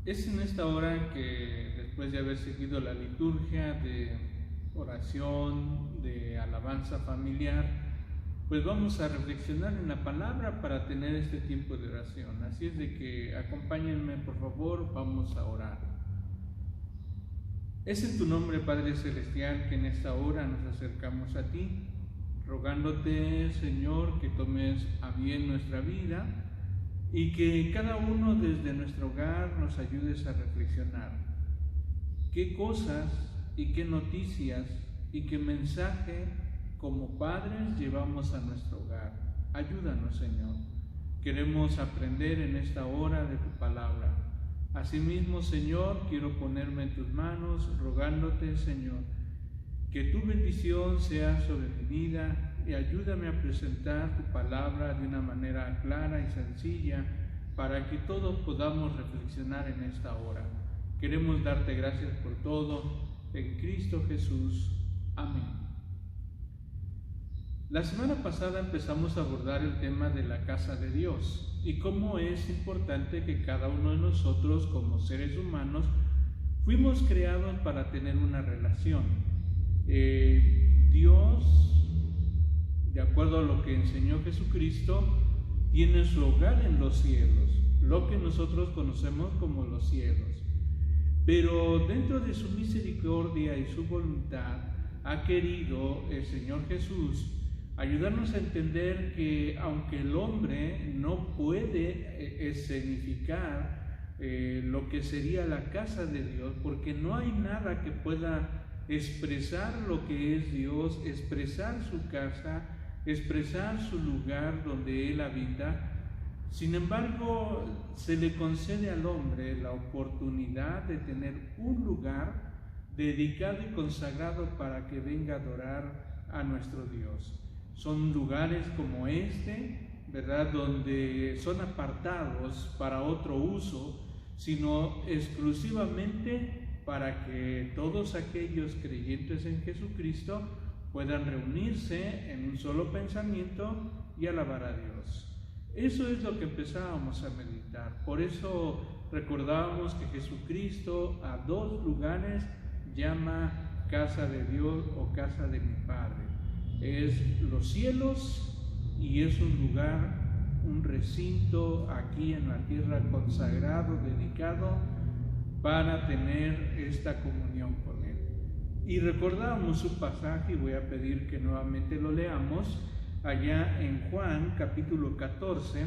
Es en esta hora que, después de haber seguido la liturgia de oración, de alabanza familiar, pues vamos a reflexionar en la palabra para tener este tiempo de oración. Así es de que acompáñenme, por favor, vamos a orar. Es en tu nombre, Padre Celestial, que en esta hora nos acercamos a ti, rogándote, Señor, que tomes a bien nuestra vida y que cada uno desde nuestro hogar nos ayudes a reflexionar qué cosas y qué noticias y qué mensaje como padres llevamos a nuestro hogar. Ayúdanos, Señor. Queremos aprender en esta hora de tu palabra. Asimismo, Señor, quiero ponerme en tus manos, rogándote, Señor, que tu bendición sea sobre mi vida y ayúdame a presentar tu palabra de una manera clara y sencilla para que todos podamos reflexionar en esta hora. Queremos darte gracias por todo, en Cristo Jesús. Amén. La semana pasada empezamos a abordar el tema de la casa de Dios y cómo es importante que cada uno de nosotros como seres humanos fuimos creados para tener una relación. Dios, de acuerdo a lo que enseñó Jesucristo, tiene su hogar en los cielos, lo que nosotros conocemos como los cielos. Pero dentro de su misericordia y su voluntad, ha querido el Señor Jesús ayudarnos a entender que aunque el hombre no puede escenificar lo que sería la casa de Dios, porque no hay nada que pueda expresar lo que es Dios, expresar su casa, expresar su lugar donde Él habita. Sin embargo, se le concede al hombre la oportunidad de tener un lugar dedicado y consagrado para que venga a adorar a nuestro Dios. Son lugares como este, ¿verdad?, donde son apartados para otro uso, sino exclusivamente para que todos aquellos creyentes en Jesucristo puedan reunirse en un solo pensamiento y alabar a Dios. Eso es lo que empezábamos a meditar. Por eso recordábamos que Jesucristo a dos lugares llama casa de Dios o casa de mi Padre. Es los cielos y es un lugar, un recinto aquí en la tierra consagrado, dedicado para tener esta comunión con Él. Y recordábamos su pasaje y voy a pedir que nuevamente lo leamos allá en Juan capítulo 14.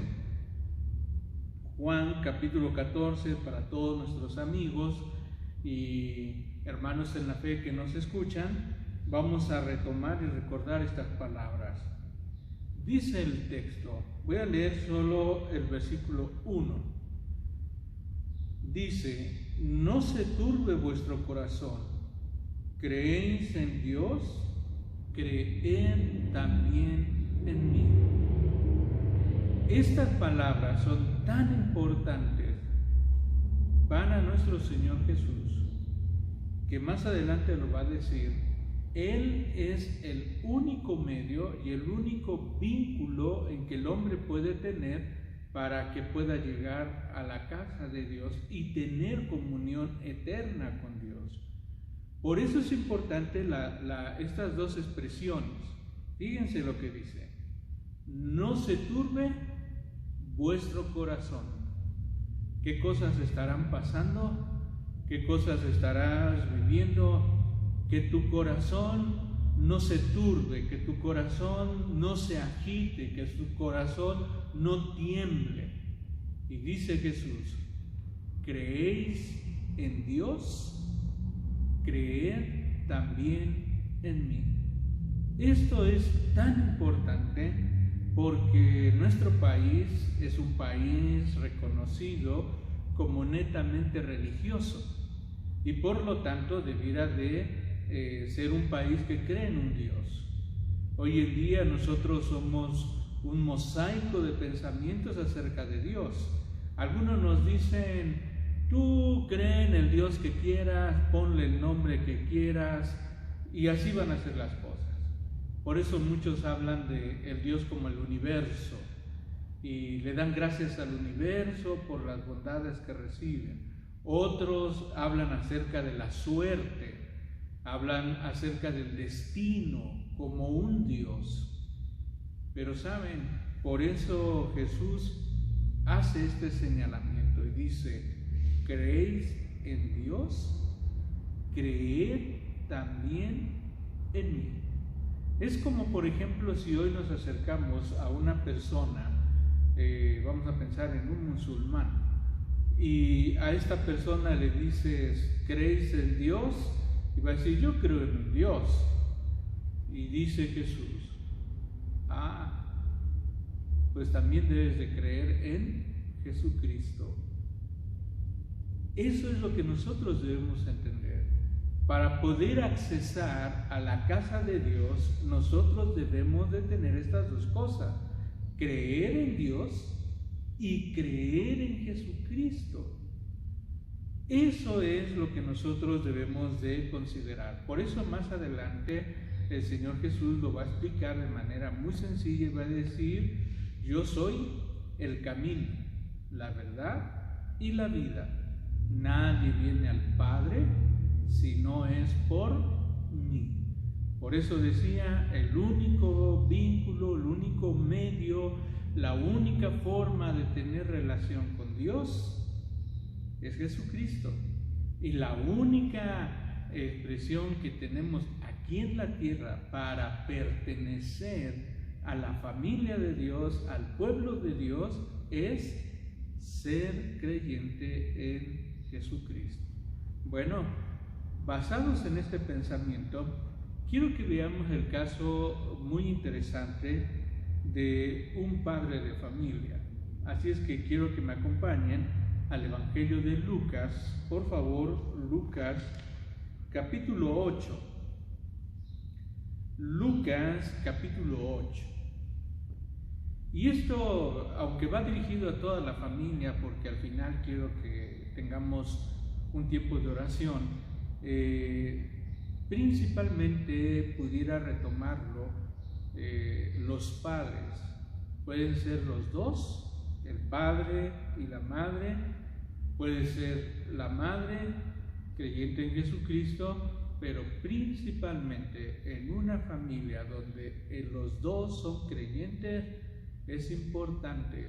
Juan capítulo 14 para todos nuestros amigos y hermanos en la fe que nos escuchan. Vamos a retomar y recordar estas palabras. Dice el texto, voy a leer solo el versículo 1. Dice: no se turbe vuestro corazón, creéis en Dios, creed también en mí. Estas palabras son tan importantes para nuestro Señor Jesús que más adelante lo va a decir. Él es el único medio y el único vínculo en que el hombre puede tener para que pueda llegar a la casa de Dios y tener comunión eterna con Dios. Por eso es importante estas dos expresiones. Fíjense lo que dice: no se turbe vuestro corazón. ¿Qué cosas estarán pasando? ¿Qué cosas estarás viviendo? Que tu corazón no se turbe, que tu corazón no se agite, que tu corazón no tiemble. Y dice Jesús: ¿creéis en Dios? Creed también en mí. Esto es tan importante porque nuestro país es un país reconocido como netamente religioso y por lo tanto debiera de ser un país que cree en un Dios. Hoy en día nosotros somos un mosaico de pensamientos acerca de Dios. Algunos nos dicen: tú cree en el Dios que quieras, ponle el nombre que quieras, y así van a ser las cosas. Por eso muchos hablan de el Dios como el universo y le dan gracias al universo por las bondades que reciben. Otros hablan acerca de la suerte, hablan acerca del destino como un Dios. Pero saben, por eso Jesús hace este señalamiento y dice: ¿creéis en Dios? Creed también en mí. Es como, por ejemplo, si hoy nos acercamos a una persona, vamos a pensar en un musulmán, y a esta persona le dices: ¿creéis en Dios? Y va a decir: yo creo en un Dios. Y dice Jesús: pues también debes de creer en Jesucristo. Eso es lo que nosotros debemos entender. Para poder accesar a la casa de Dios, nosotros debemos de tener estas dos cosas: creer en Dios y creer en Jesucristo. Eso es lo que nosotros debemos de considerar. Por eso más adelante el Señor Jesús lo va a explicar de manera muy sencilla y va a decir: yo soy el camino, la verdad y la vida. Nadie viene al Padre si no es por mí. Por eso decía, el único vínculo, el único medio, la única forma de tener relación con Dios es Jesucristo. Y la única expresión que tenemos aquí en la tierra para pertenecer a la familia de Dios, al pueblo de Dios, es ser creyente en Jesucristo. Bueno, basados en este pensamiento, quiero que veamos el caso muy interesante de un padre de familia. Así es que quiero que me acompañen al Evangelio de Lucas, por favor, Lucas capítulo 8. Lucas capítulo 8. Y esto, aunque va dirigido a toda la familia, porque al final quiero que tengamos un tiempo de oración, principalmente pudiera retomarlo los padres. Pueden ser los dos, el padre y la madre, puede ser la madre creyente en Jesucristo, pero principalmente en una familia donde los dos son creyentes, es importante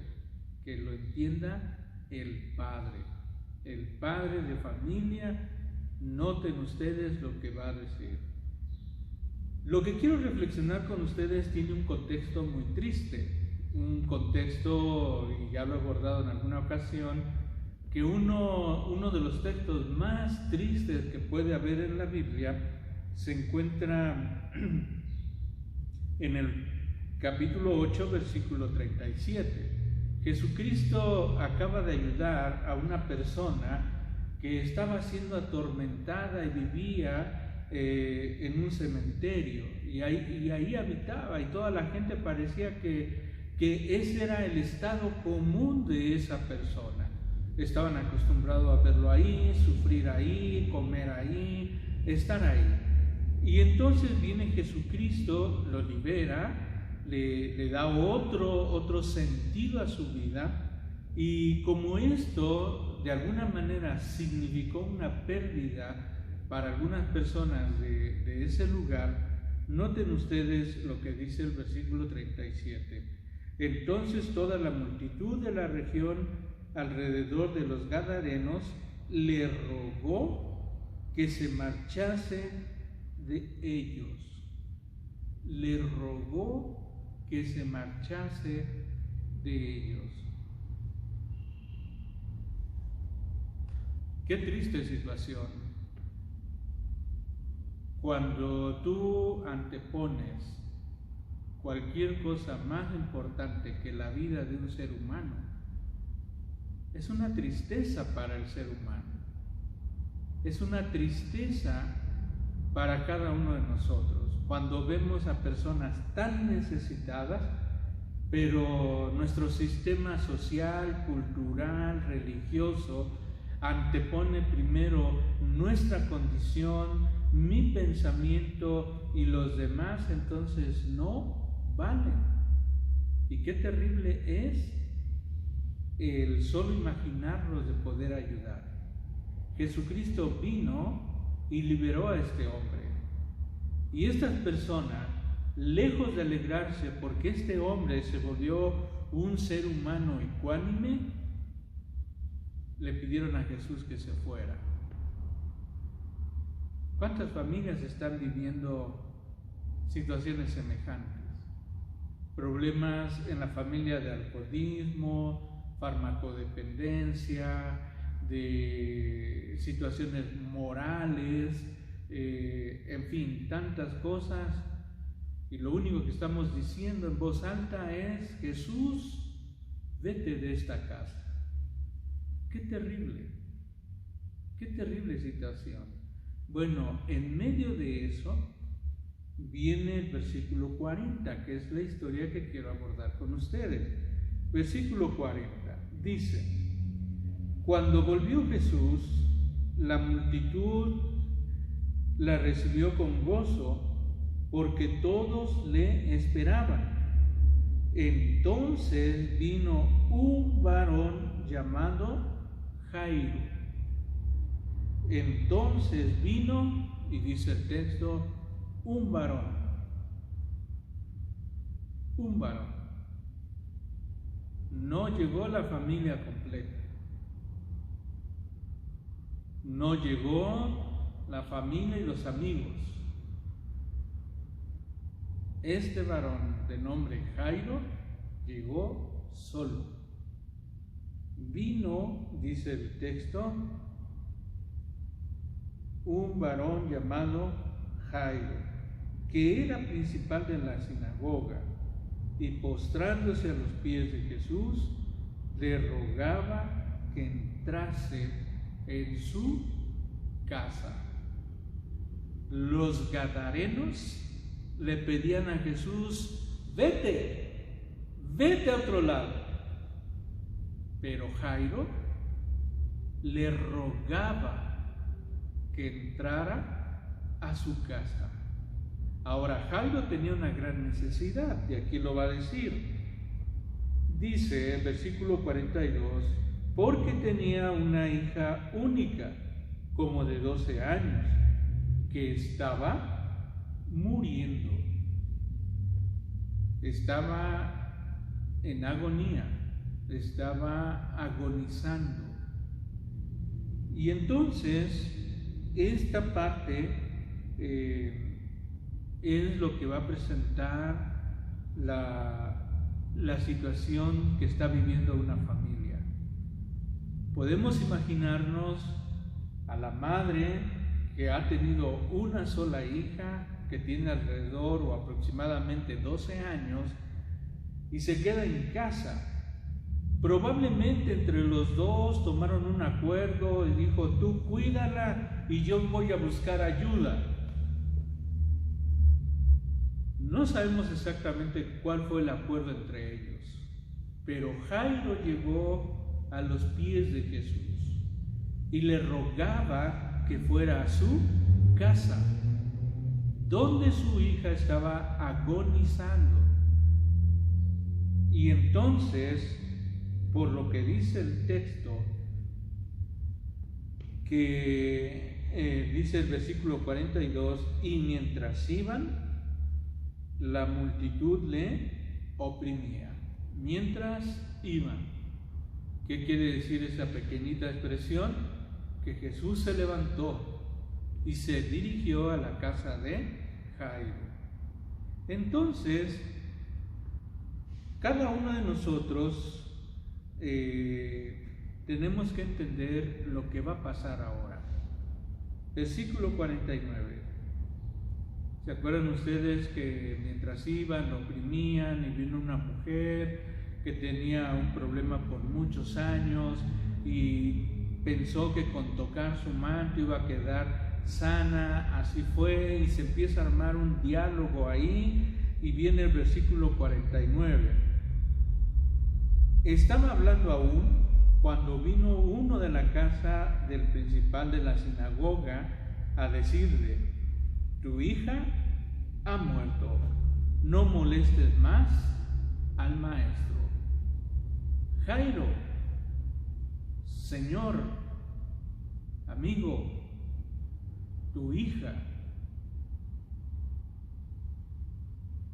que lo entienda el padre de familia. Noten ustedes lo que va a decir. Lo que quiero reflexionar con ustedes tiene un contexto muy triste, un contexto, y ya lo he abordado en alguna ocasión, que uno de los textos más tristes que puede haber en la Biblia se encuentra en el capítulo 8, versículo 37. Jesucristo acaba de ayudar a una persona que estaba siendo atormentada y vivía en un cementerio, y ahí habitaba, y toda la gente parecía que ese era el estado común de esa persona. Estaban acostumbrados a verlo ahí, sufrir ahí, comer ahí, estar ahí. Y entonces viene Jesucristo, lo libera, le da otro sentido a su vida, y como esto de alguna manera significó una pérdida para algunas personas de ese lugar, noten ustedes lo que dice el versículo 37. Entonces toda la multitud de la región alrededor de los Gadarenos le rogó que se marchase de ellos. Le rogó que se marchase de ellos. Qué triste situación. Cuando tú antepones cualquier cosa más importante que la vida de un ser humano, es una tristeza para el ser humano. Es una tristeza para cada uno de nosotros. Cuando vemos a personas tan necesitadas, pero nuestro sistema social, cultural, religioso, antepone primero nuestra condición, mi pensamiento y los demás, entonces no valen. Y qué terrible es el solo imaginarlos de poder ayudar. Jesucristo vino y liberó a este hombre. Y estas personas, lejos de alegrarse porque este hombre se volvió un ser humano ecuánime, le pidieron a Jesús que se fuera. ¿Cuántas familias están viviendo situaciones semejantes? Problemas en la familia de alcoholismo, farmacodependencia, de situaciones morales, en fin, tantas cosas. Y lo único que estamos diciendo en voz alta es: Jesús, vete de esta casa. ¡Qué terrible situación! Bueno, en medio de eso viene el versículo 40, que es la historia que quiero abordar con ustedes. Versículo 40 dice: cuando volvió Jesús, la multitud la recibió con gozo, porque todos le esperaban. Entonces vino un varón llamado Jairo. Entonces vino, y dice el texto, un varón. No llegó la familia completa. No llegó la familia y los amigos. Este varón de nombre Jairo llegó solo. Vino, dice el texto, un varón llamado Jairo, que era principal de la sinagoga, y postrándose a los pies de Jesús, le rogaba que entrase en su casa. Los gadarenos le pedían a Jesús: vete a otro lado. Pero Jairo le rogaba que entrara a su casa. Ahora, Jairo tenía una gran necesidad, y aquí lo va a decir. Dice el versículo 42, porque tenía una hija única, como de 12 años, que estaba muriendo. Estaba en agonía, estaba agonizando. Y entonces, esta parte es lo que va a presentar la situación que está viviendo una familia. Podemos imaginarnos a la madre que ha tenido una sola hija, que tiene alrededor o aproximadamente 12 años, y se queda en casa. Probablemente entre los dos tomaron un acuerdo y dijo: tú cuídala y yo voy a buscar ayuda. No sabemos exactamente cuál fue el acuerdo entre ellos, pero Jairo llegó a los pies de Jesús y le rogaba que fuera a su casa, donde su hija estaba agonizando. Y entonces, por lo que dice el texto, que dice el versículo 42, y mientras iban, la multitud le oprimía. Mientras iban. ¿Qué quiere decir esa pequeñita expresión? Que Jesús se levantó y se dirigió a la casa de Jairo. Entonces, cada uno de nosotros tenemos que entender lo que va a pasar ahora. Versículo 49. ¿Se acuerdan ustedes que mientras iban lo oprimían y vino una mujer que tenía un problema por muchos años y pensó que con tocar su manto iba a quedar sana? Así fue, y se empieza a armar un diálogo ahí, y viene el versículo 49. Estaba hablando aún cuando vino uno de la casa del principal de la sinagoga a decirle: tu hija ha muerto, no molestes más al maestro. Jairo, Señor, a amigo, tu hija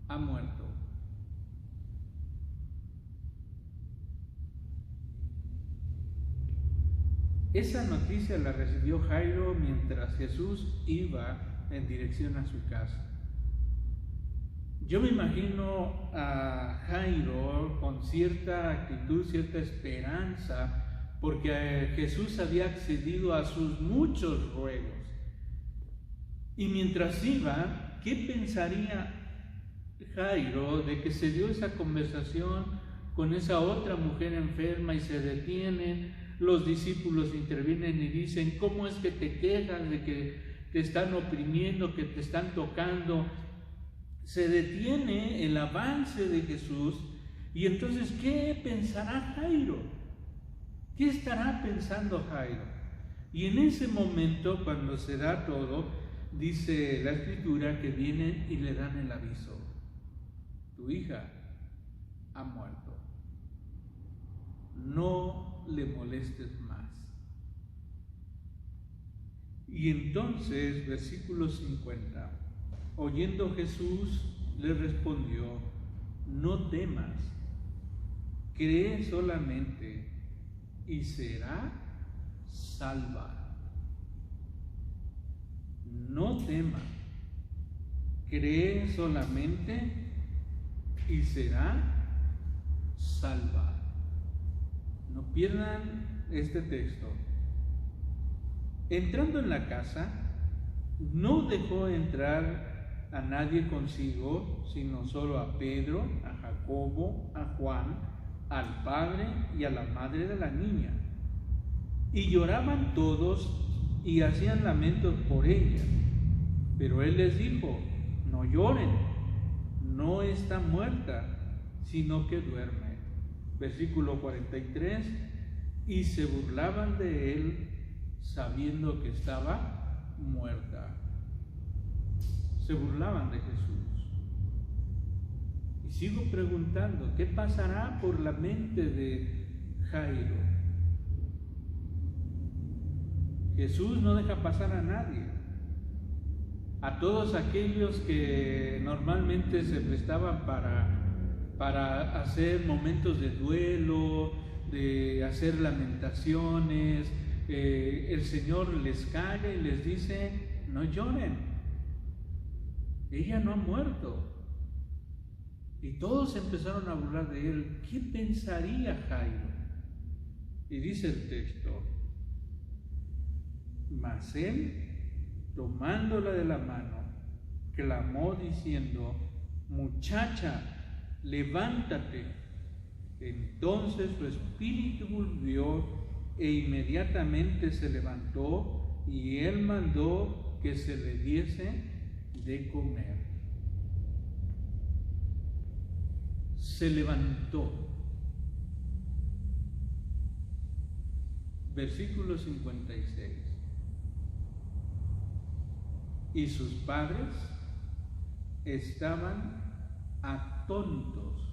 ha muerto. Esa noticia la recibió Jairo mientras Jesús iba en dirección a su casa. Yo me imagino a Jairo con cierta actitud, cierta esperanza, porque Jesús había accedido a sus muchos ruegos. Y mientras iba, ¿qué pensaría Jairo de que se dio esa conversación con esa otra mujer enferma y se detienen? Los discípulos intervienen y dicen: ¿cómo es que te quejas de que te están oprimiendo, que te están tocando? Se detiene el avance de Jesús. Y entonces, ¿qué pensará Jairo? ¿Qué estará pensando Jairo? Y en ese momento, cuando se da todo, dice la Escritura que vienen y le dan el aviso: tu hija ha muerto, no le molestes más. Y entonces, versículo 50, oyendo Jesús, le respondió: no temas, cree solamente y será salva. No temas, cree solamente y será salva. No pierdan este texto. Entrando en la casa, no dejó entrar a nadie consigo, sino solo a Pedro, a Jacobo, a Juan, al padre y a la madre de la niña. Y lloraban todos y hacían lamentos por ella. Pero él les dijo: no lloren, no está muerta, sino que duerme. Versículo 43, y se burlaban de él, sabiendo que estaba muerta. Se burlaban de Jesús. Y sigo preguntando, ¿qué pasará por la mente de Jairo? Jesús no deja pasar a nadie. A todos aquellos que normalmente se prestaban para hacer momentos de duelo, de hacer lamentaciones, el Señor les calla y les dice: no lloren, ella no ha muerto. Y todos empezaron a burlar de él. ¿Qué pensaría Jairo? Y dice el texto: mas él, tomándola de la mano, clamó diciendo: muchacha, levántate. Entonces su espíritu volvió e inmediatamente se levantó, y él mandó que se le diese de comer. Se levantó. Versículo 56. Y sus padres estaban atónitos.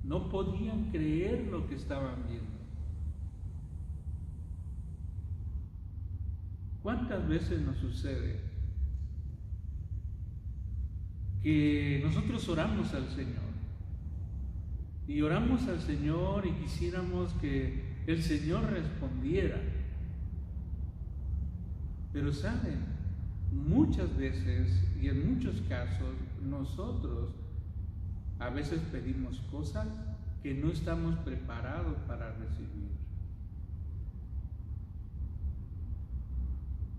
No podían creer lo que estaban viendo. ¿Cuántas veces nos sucede que nosotros oramos al Señor? Y oramos al Señor y quisiéramos que el Señor respondiera. Pero saben, muchas veces y en muchos casos nosotros a veces pedimos cosas que no estamos preparados para recibir.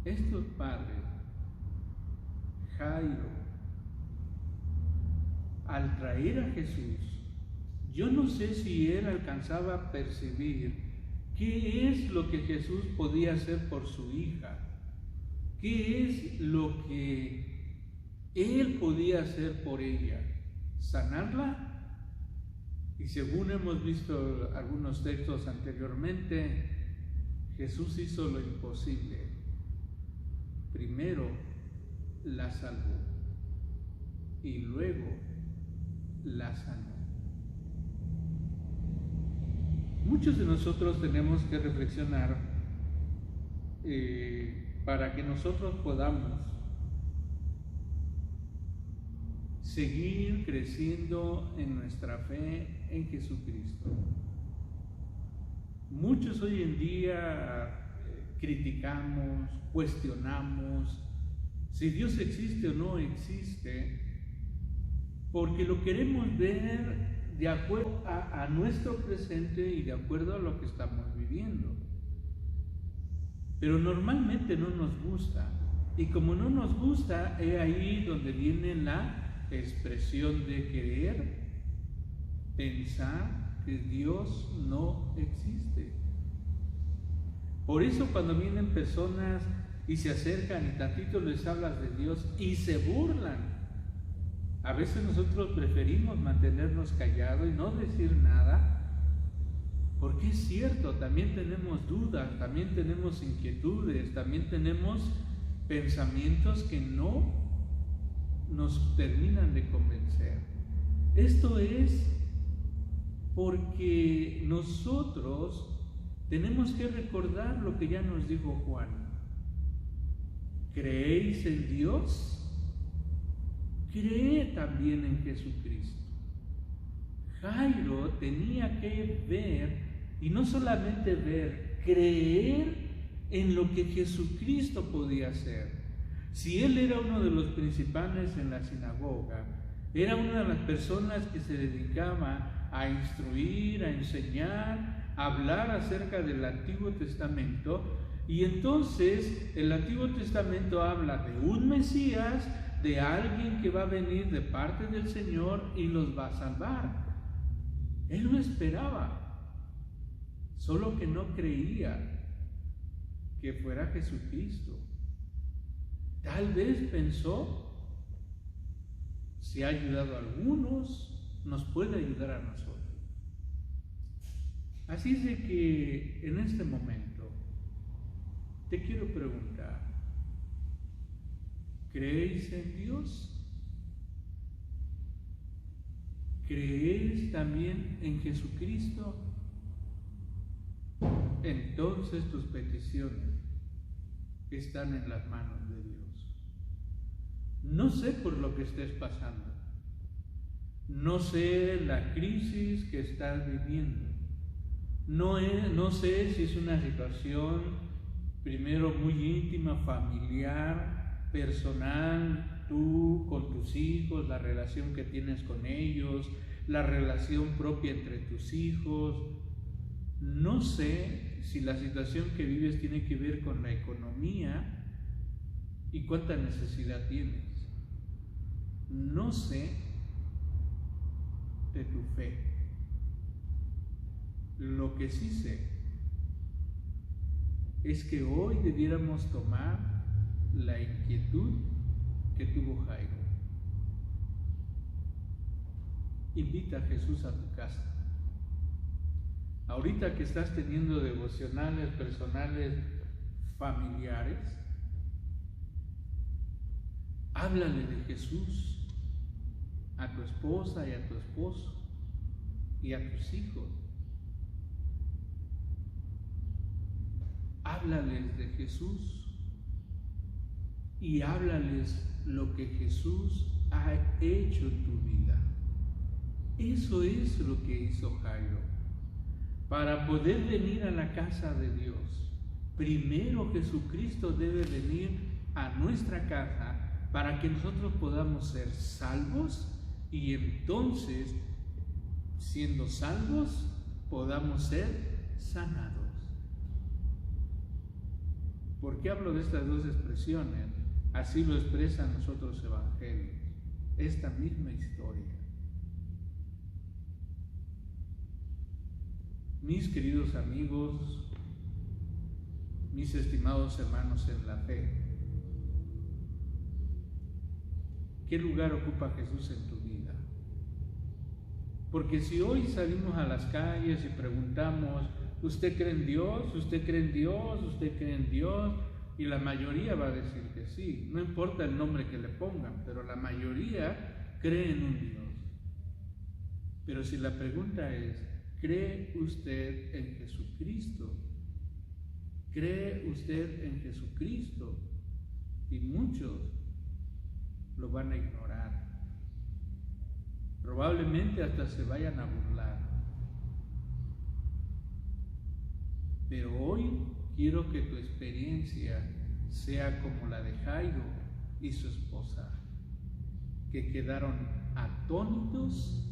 Estos padres, Jairo, al traer a Jesús, yo no sé si él alcanzaba a percibir qué es lo que Jesús podía hacer por su hija. ¿Qué es lo que él podía hacer por ella? ¿Sanarla? Y según hemos visto algunos textos anteriormente, Jesús hizo lo imposible. Primero la salvó y luego la sanó. muchos de nosotros tenemos que reflexionar para que nosotros podamos seguir creciendo en nuestra fe en Jesucristo. Muchos hoy en día criticamos, cuestionamos si Dios existe o no existe, porque lo queremos ver de acuerdo a nuestro presente y de acuerdo a lo que estamos viviendo. Pero normalmente no nos gusta, y como no nos gusta, es ahí donde viene la expresión de querer pensar que Dios no existe. Por eso cuando vienen personas y se acercan y tantito les hablas de Dios y se burlan, a veces nosotros preferimos mantenernos callados y no decir nada, porque es cierto, también tenemos dudas, también tenemos inquietudes, también tenemos pensamientos que no nos terminan de convencer. Esto es porque nosotros tenemos que recordar lo que ya nos dijo Juan. ¿Creéis en Dios? Cree también en Jesucristo. Jairo tenía que ver, y no solamente ver, creer en lo que Jesucristo podía hacer. Si él era uno de los principales en la sinagoga, era una de las personas que se dedicaba a instruir, a enseñar, a hablar acerca del Antiguo Testamento, y entonces el Antiguo Testamento habla de un Mesías, de alguien que va a venir de parte del Señor y los va a salvar. Él lo esperaba, solo que no creía que fuera Jesucristo. Tal vez pensó, si ha ayudado a algunos, nos puede ayudar a nosotros. Así es de que en este momento te quiero preguntar, ¿creéis en Dios? ¿Creéis también en Jesucristo? Entonces tus peticiones están en las manos de Dios. No sé por lo que estés pasando, no sé la crisis que estás viviendo, no sé si es una situación primero muy íntima, familiar, personal, tú con tus hijos, la relación que tienes con ellos, la relación propia entre tus hijos. No sé si la situación que vives tiene que ver con la economía y cuánta necesidad tienes. No sé de tu fe. Lo que sí sé es que hoy debiéramos tomar la inquietud que tuvo Jairo. Invita a Jesús a tu casa. Ahorita que estás teniendo devocionales personales, familiares, háblale de Jesús a tu esposa y a tu esposo y a tus hijos. Háblales de Jesús y háblales lo que Jesús ha hecho en tu vida. Eso es lo que hizo Jairo. Para poder venir a la casa de Dios, primero Jesucristo debe venir a nuestra casa para que nosotros podamos ser salvos y entonces, siendo salvos, podamos ser sanados. ¿Por qué hablo de estas dos expresiones? Así lo expresan los otros evangelios, esta misma historia. Mis queridos amigos, mis estimados hermanos en la fe, ¿qué lugar ocupa Jesús en tu vida? Porque si hoy salimos a las calles y preguntamos, ¿usted cree en Dios? ¿Usted cree en Dios? ¿Usted cree en Dios? Y la mayoría va a decir que sí, no importa el nombre que le pongan, pero la mayoría cree en un Dios. Pero si la pregunta es, ¿cree usted en Jesucristo? ¿Cree usted en Jesucristo? Y muchos lo van a ignorar. Probablemente hasta se vayan a burlar. Pero hoy quiero que tu experiencia sea como la de Jairo y su esposa, que quedaron atónitos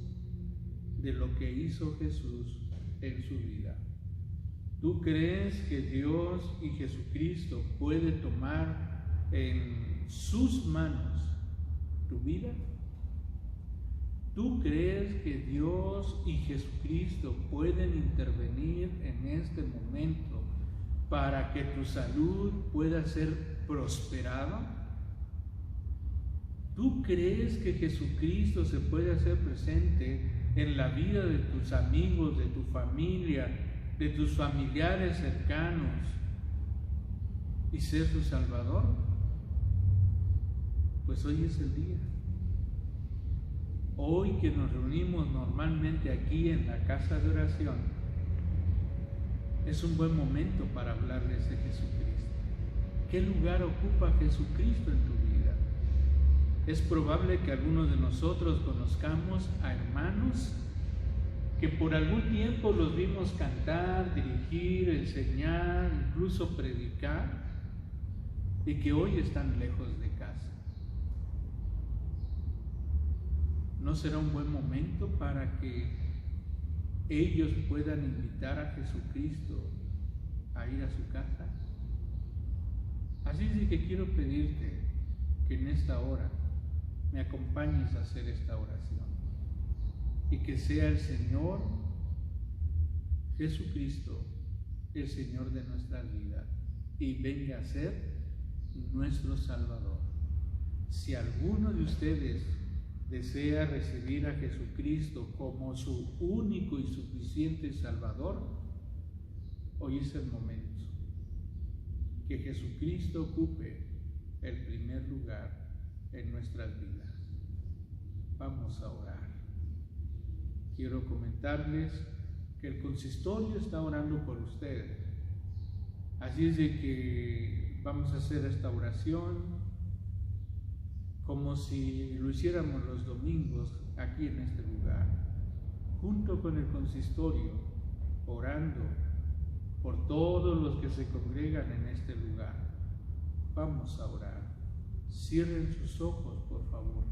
de lo que hizo Jesús en su vida. ¿Tú crees que Dios y Jesucristo puede tomar en sus manos tu vida? ¿Tú crees que Dios y Jesucristo pueden intervenir en este momento para que tu salud pueda ser prosperada? ¿Tú crees que Jesucristo se puede hacer presente en la vida de tus amigos, de tu familia, de tus familiares cercanos y ser su Salvador? Pues hoy es el día. Hoy que nos reunimos normalmente aquí en la casa de oración, es un buen momento para hablarles de Jesucristo. ¿Qué lugar ocupa Jesucristo en tu vida? Es probable que algunos de nosotros conozcamos a hermanos que por algún tiempo los vimos cantar, dirigir, enseñar, incluso predicar, y que hoy están lejos de casa. ¿No será un buen momento para que ellos puedan invitar a Jesucristo a ir a su casa? Así es que quiero pedirte que en esta hora me acompañes a hacer esta oración y que sea el Señor Jesucristo el Señor de nuestras vidas y venga a ser nuestro Salvador. Si alguno de ustedes desea recibir a Jesucristo como su único y suficiente Salvador, hoy es el momento. Que Jesucristo ocupe el primer lugar en nuestras vidas. Vamos a orar. Quiero comentarles que el consistorio está orando por ustedes. Así es de que vamos a hacer esta oración como si lo hiciéramos los domingos aquí en este lugar, junto con el consistorio, orando por todos los que se congregan en este lugar. Vamos a orar. Cierren sus ojos, por favor,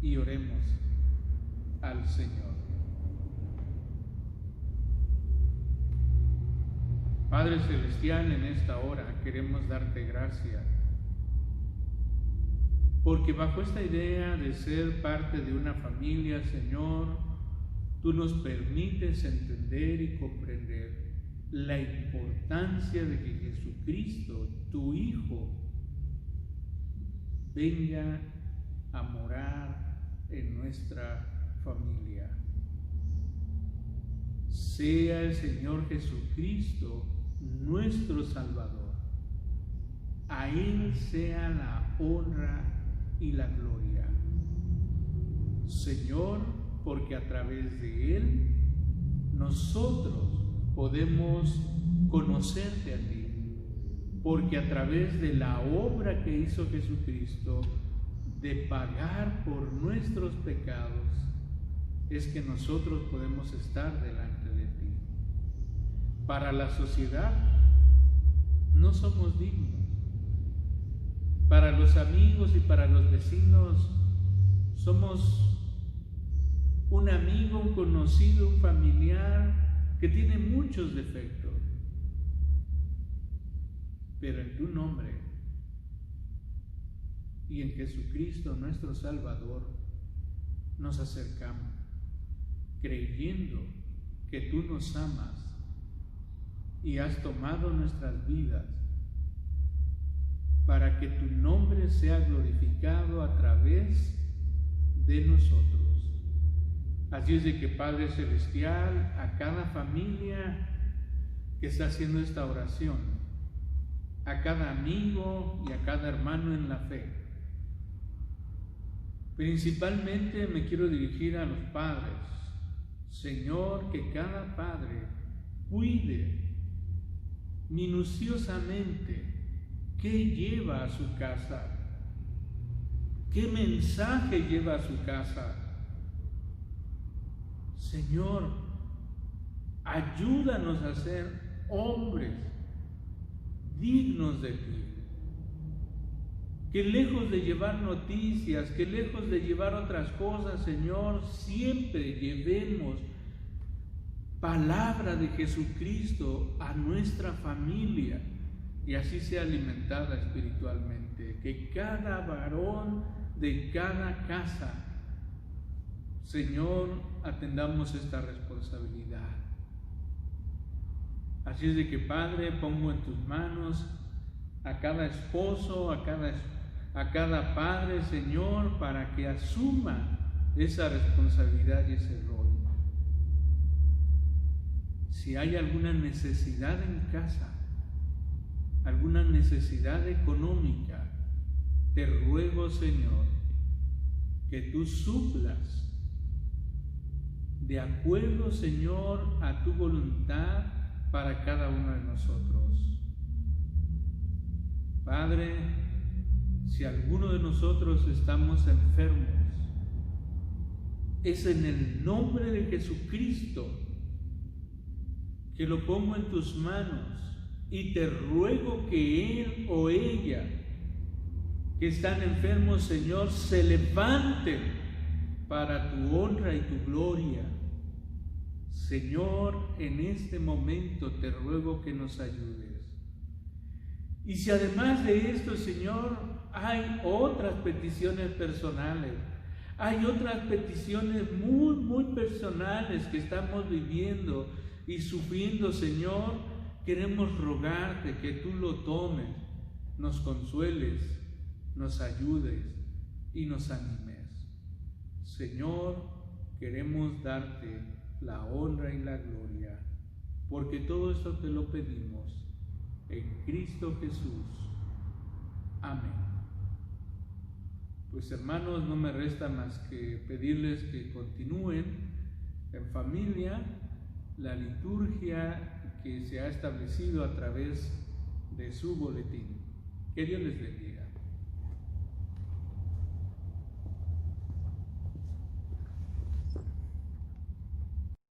y oremos al Señor. Padre Celestial, en esta hora queremos darte gracias, porque bajo esta idea de ser parte de una familia, Señor, tú nos permites entender y comprender la importancia de que Jesucristo, tu Hijo, venga a morar en nuestra familia. Sea el Señor Jesucristo nuestro Salvador. A Él sea la honra y la gloria. Señor, porque a través de Él nosotros podemos conocerte a ti, porque a través de la obra que hizo Jesucristo de pagar por nuestros pecados es que nosotros podemos estar delante de ti. Para la sociedad no somos dignos. Para los amigos y para los vecinos somos un amigo, un conocido, un familiar que tiene muchos defectos. Pero en tu nombre y en Jesucristo nuestro Salvador nos acercamos, creyendo que tú nos amas y has tomado nuestras vidas para que tu nombre sea glorificado a través de nosotros. Así es de que, Padre Celestial, a cada familia que está haciendo esta oración, a cada amigo y a cada hermano en la fe, principalmente me quiero dirigir a los padres. Señor, que cada padre cuide minuciosamente qué lleva a su casa, qué mensaje lleva a su casa. Señor, ayúdanos a ser hombres dignos de ti, que lejos de llevar noticias, que lejos de llevar otras cosas, Señor, siempre llevemos palabra de Jesucristo a nuestra familia y así sea alimentada espiritualmente. Que cada varón de cada casa, Señor, atendamos esta responsabilidad. Así es de que, Padre, pongo en tus manos a cada esposo, a cada padre, Señor, para que asuma esa responsabilidad y ese rol. Si hay alguna necesidad en casa, alguna necesidad económica, te ruego, Señor, que tú suplas de acuerdo, Señor, a tu voluntad para cada uno de nosotros. Padre, si alguno de nosotros estamos enfermos, es en el nombre de Jesucristo que lo pongo en tus manos y te ruego que él o ella que están enfermos, Señor, se levanten para tu honra y tu gloria. Señor, en este momento te ruego que nos ayudes. Y si además de esto, Señor, hay otras peticiones personales, hay otras peticiones muy personales que estamos viviendo y sufriendo, Señor, queremos rogarte que tú lo tomes, nos consueles, nos ayudes y nos animes. Señor, queremos darte la honra y la gloria, porque todo esto te lo pedimos en Cristo Jesús. Amén. Pues hermanos, no me resta más que pedirles que continúen en familia la liturgia que se ha establecido a través de su boletín. Que Dios les bendiga.